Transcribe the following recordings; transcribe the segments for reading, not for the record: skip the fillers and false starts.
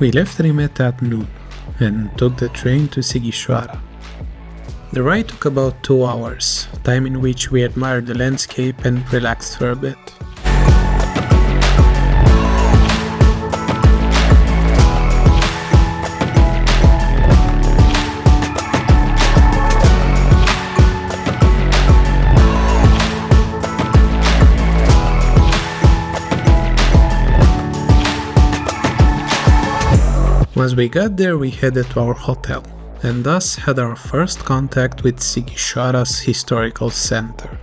We left Rimete at noon and took the train to Sighișoara. The ride took about 2 hours, time in which we admired the landscape and relaxed for a bit. Once we got there, we headed to our hotel, and thus had our first contact with Sighișoara's historical center.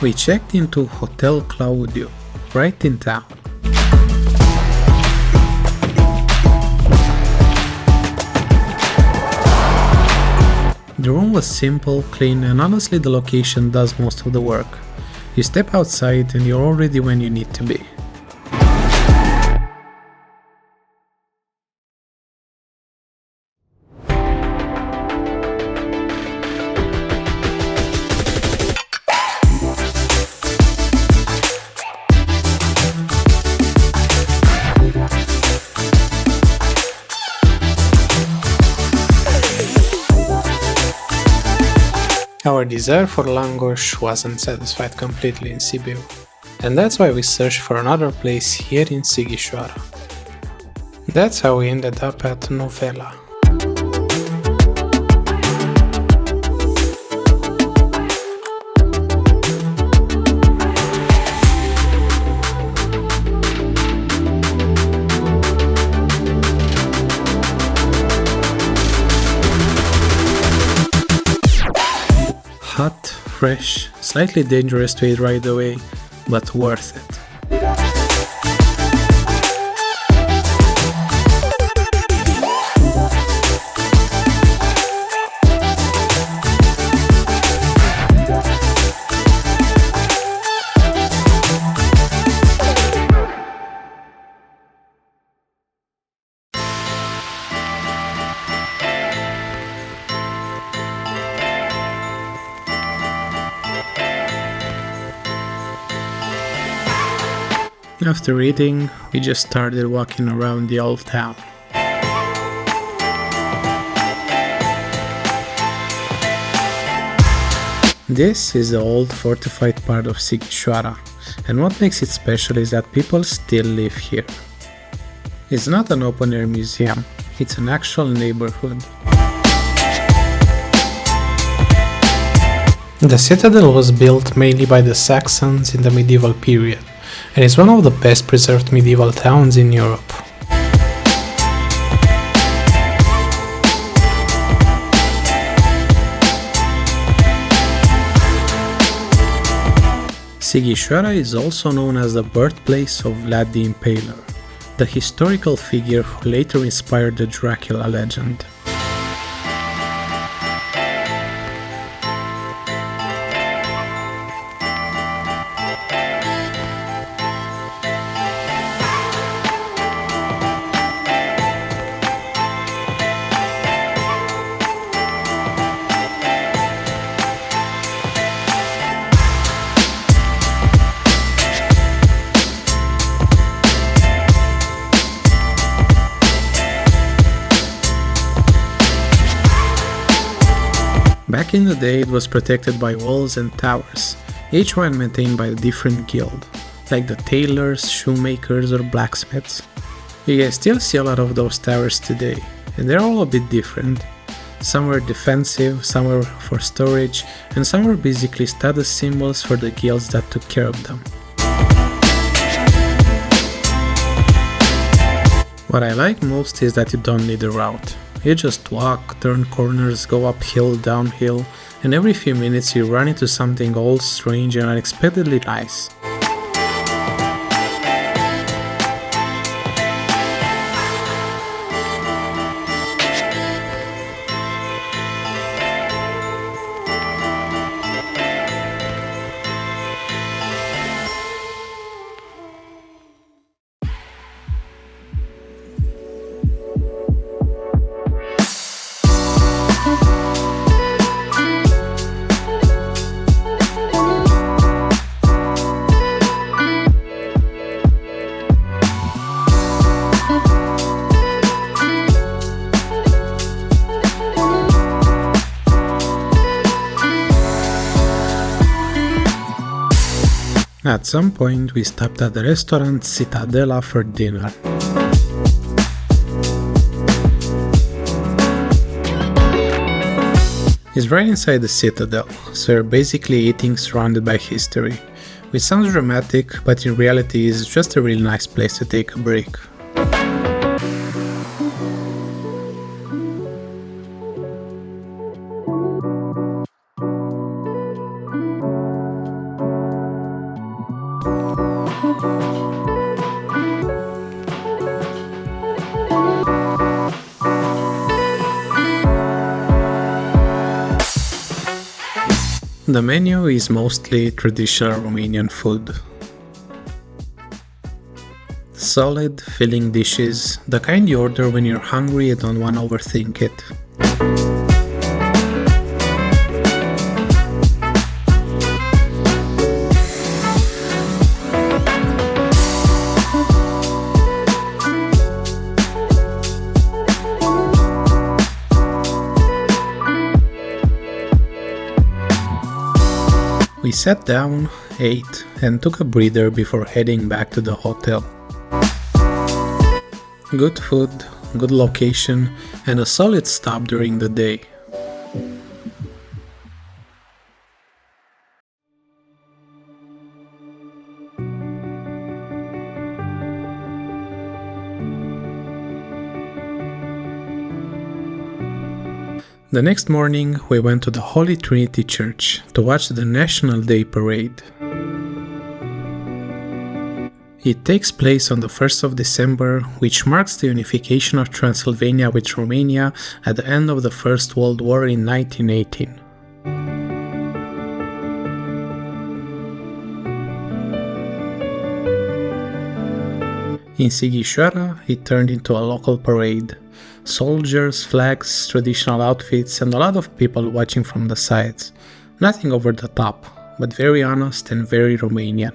We checked into Hotel Claudiu, right in town. The room was simple, clean, and honestly the location does most of the work. You step outside and you're already when you need to be. Our desire for langosh wasn't satisfied completely in Sibiu, and that's why we searched for another place here in Sighișoara. That's how we ended up at Novela. Hot, fresh, slightly dangerous to eat right away, but worth it. After eating, we just started walking around the old town. This is the old fortified part of Sighișoara, and what makes it special is that people still live here. It's not an open-air museum, it's an actual neighborhood. The Citadel was built mainly by the Saxons in the medieval period, and is one of the best preserved medieval towns in Europe. Sighișoara is also known as the birthplace of Vlad the Impaler, the historical figure who later inspired the Dracula legend. Back in the day it was protected by walls and towers, each one maintained by a different guild, like the tailors, shoemakers or blacksmiths. You can still see a lot of those towers today, and they're all a bit different. Some were defensive, some were for storage, and some were basically status symbols for the guilds that took care of them. What I like most is that you don't need a route. You just walk, turn corners, go uphill, downhill, and every few minutes you run into something old, strange, and unexpectedly nice. At some point, we stopped at the restaurant Citadela for dinner. It's right inside the Citadel, so you're basically eating surrounded by history, which sounds dramatic, but in reality is just a really nice place to take a break. The menu is mostly traditional Romanian food. Solid, filling dishes, the kind you order when you're hungry and don't want to overthink it. We sat down, ate, and took a breather before heading back to the hotel. Good food, good location, and a solid stop during the day. The next morning, we went to the Holy Trinity Church to watch the National Day Parade. It takes place on the 1st of December, which marks the unification of Transylvania with Romania at the end of the First World War in 1918. In Sighișoara, it turned into a local parade. Soldiers, flags, traditional outfits, and a lot of people watching from the sides. Nothing over the top, but very honest and very Romanian.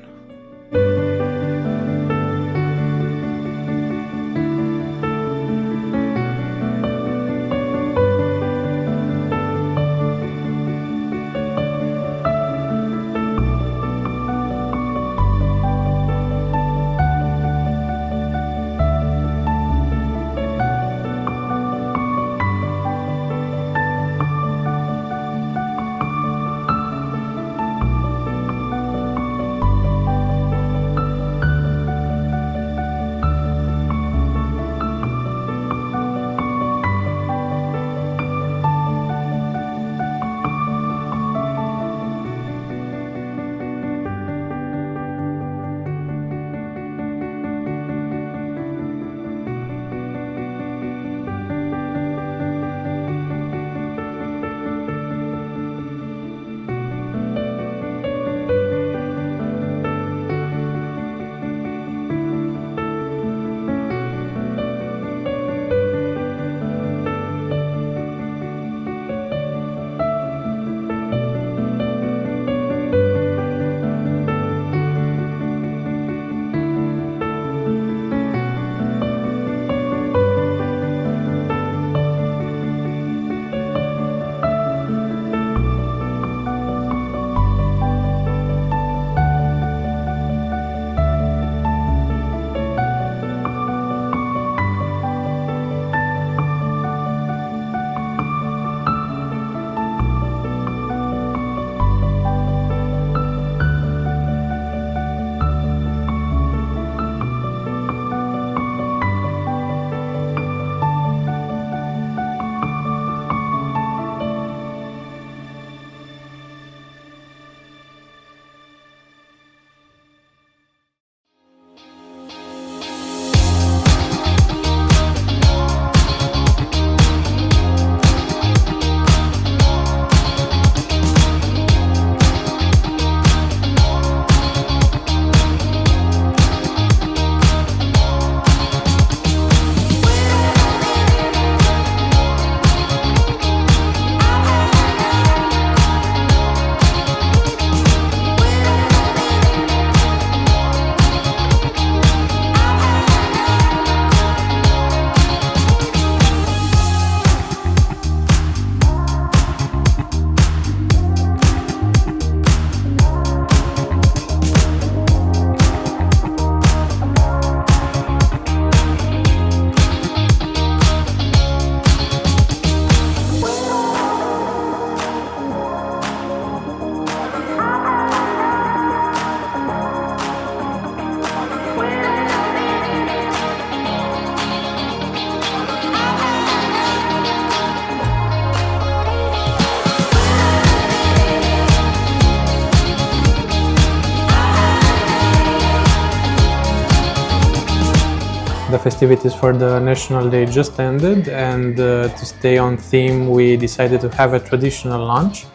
The festivities for the National Day just ended, and to stay on theme we decided to have a traditional lunch.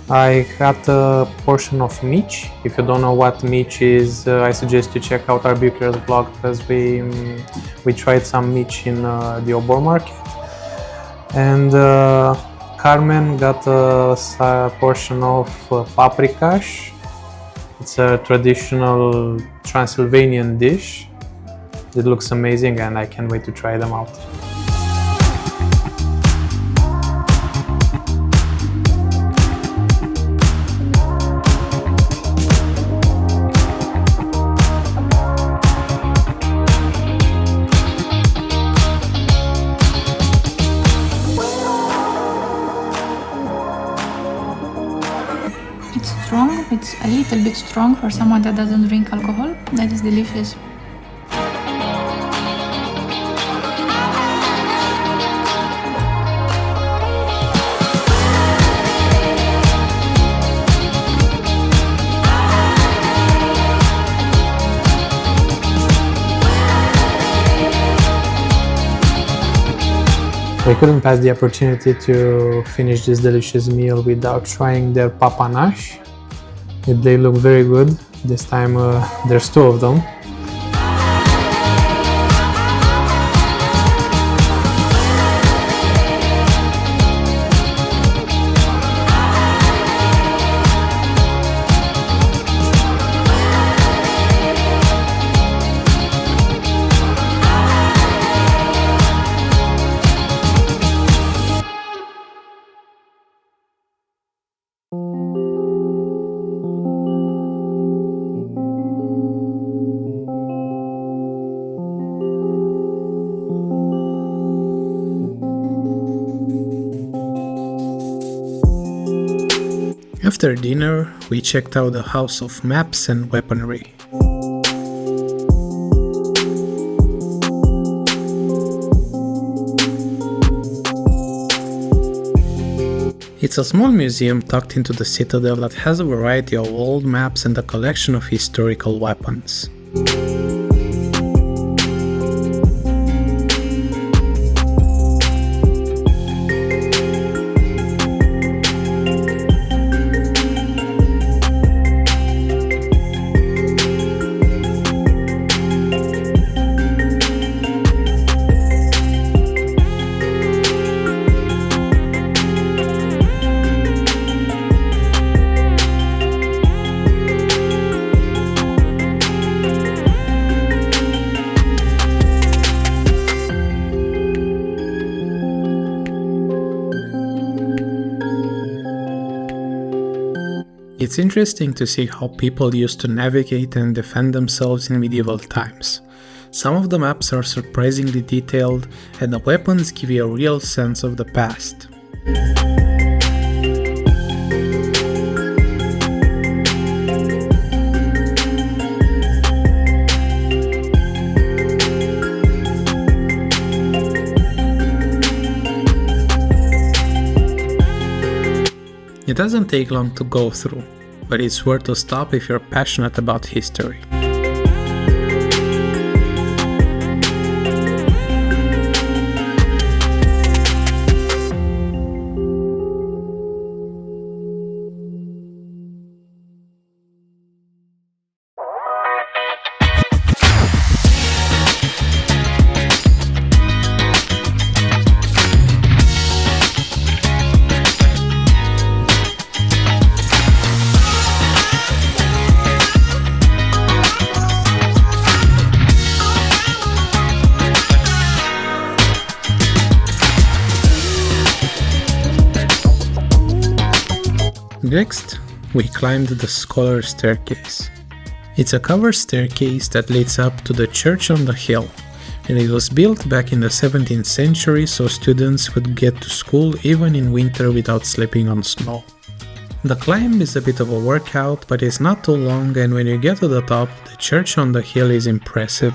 I got a portion of mici. If you don't know what mici is, I suggest you check out our Bucharest vlog, because we tried some mici in the Obor market. And Carmen got a portion of paprikash. It's a traditional Transylvanian dish. It looks amazing and I can't wait to try them out. It's strong, it's a little bit strong for someone that doesn't drink alcohol. That is delicious. We couldn't pass the opportunity to finish this delicious meal without trying their papanash. They look very good. This time there's two of them. After dinner, we checked out the house of maps and weaponry. It's a small museum tucked into the Citadel that has a variety of old maps and a collection of historical weapons. It's interesting to see how people used to navigate and defend themselves in medieval times. Some of the maps are surprisingly detailed, and the weapons give you a real sense of the past. It doesn't take long to go through, but it's worth a stop if you're passionate about history. Next, we climbed the Scholar's Staircase. It's a covered staircase that leads up to the church on the hill, and it was built back in the 17th century so students could get to school even in winter without slipping on snow. The climb is a bit of a workout, but it's not too long, and when you get to the top, the church on the hill is impressive.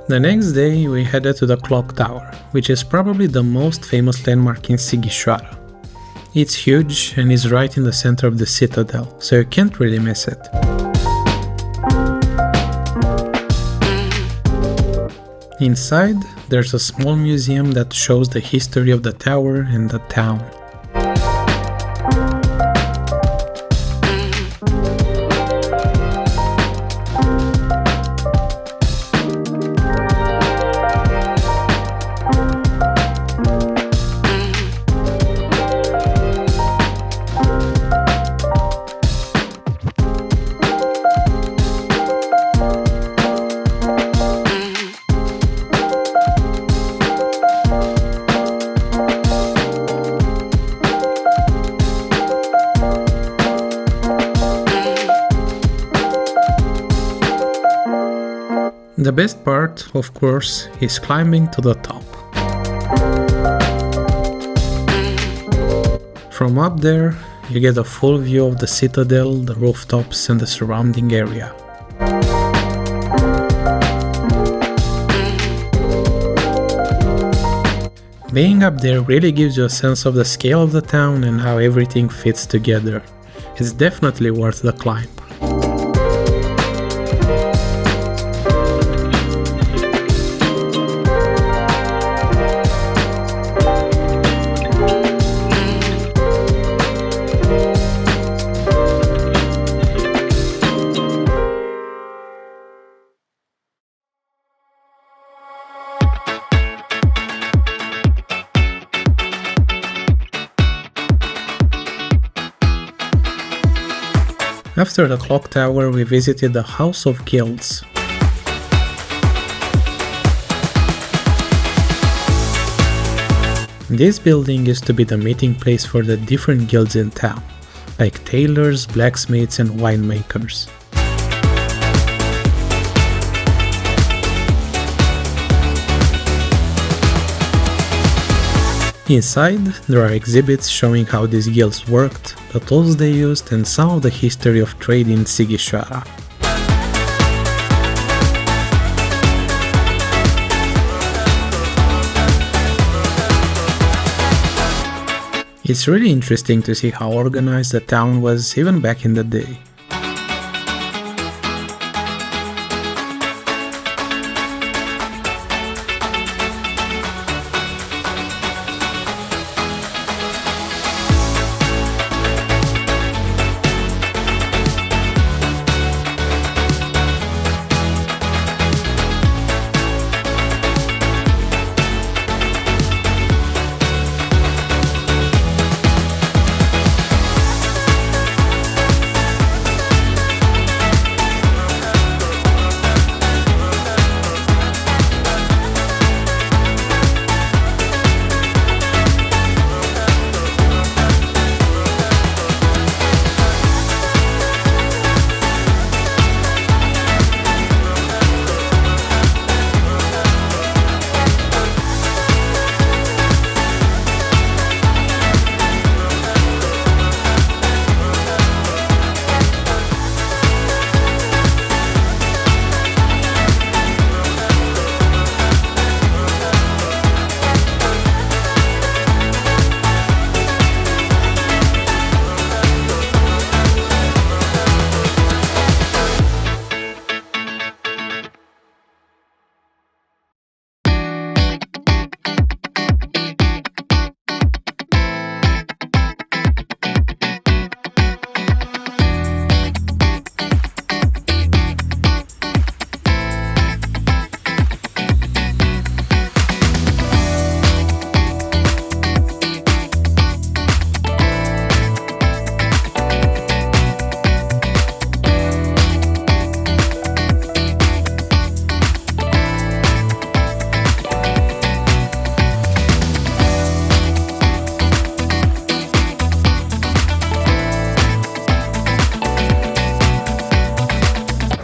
The next day we headed to the clock tower, which is probably the most famous landmark in Sighișoara. It's huge and is right in the center of the Citadel, so you can't really miss it. Inside, there's a small museum that shows the history of the tower and the town. The best part, of course, is climbing to the top. From up there, you get a full view of the Citadel, the rooftops and the surrounding area. Being up there really gives you a sense of the scale of the town and how everything fits together. It's definitely worth the climb. After the clock tower, we visited the House of Guilds. This building used to be the meeting place for the different guilds in town, like tailors, blacksmiths and winemakers. Inside, there are exhibits showing how these guilds worked, the tools they used and some of the history of trade in Sighișoara. It's really interesting to see how organized the town was even back in the day.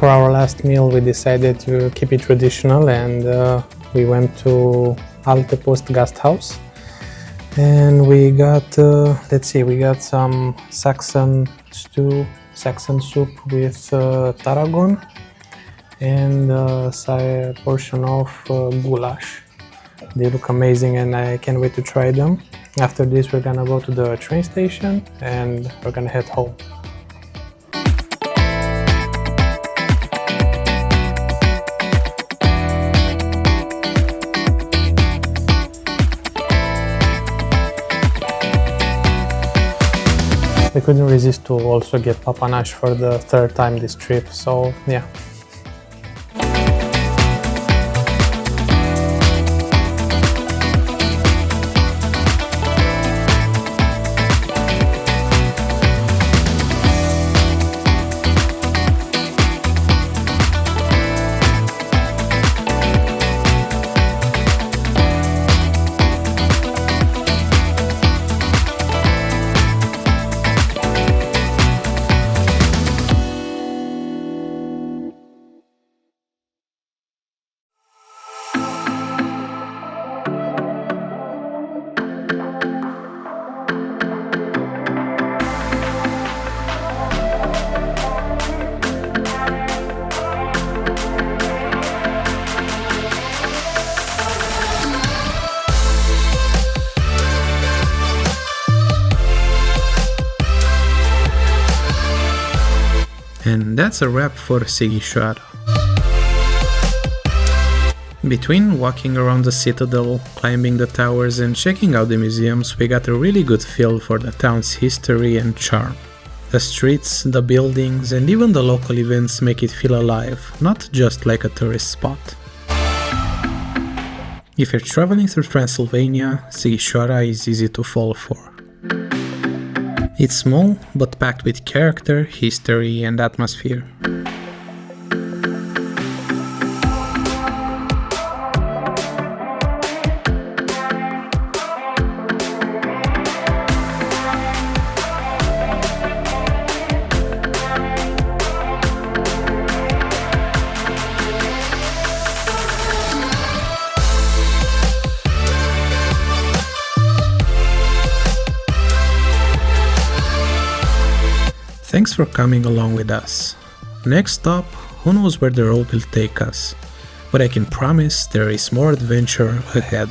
For our last meal we decided to keep it traditional and we went to Alte Post Guest House and we got, we got some Saxon soup with tarragon and a portion of goulash. They look amazing and I can't wait to try them. After this we're gonna go to the train station and we're gonna head home. I couldn't resist to also get papanash for the third time this trip, so yeah. And that's a wrap for Sighișoara. Between walking around the Citadel, climbing the towers and checking out the museums, we got a really good feel for the town's history and charm. The streets, the buildings and even the local events make it feel alive, not just like a tourist spot. If you're traveling through Transylvania, Sighișoara is easy to fall for. It's small, but packed with character, history and atmosphere. Thanks for coming along with us. Next stop, who knows where the road will take us, but I can promise there is more adventure ahead.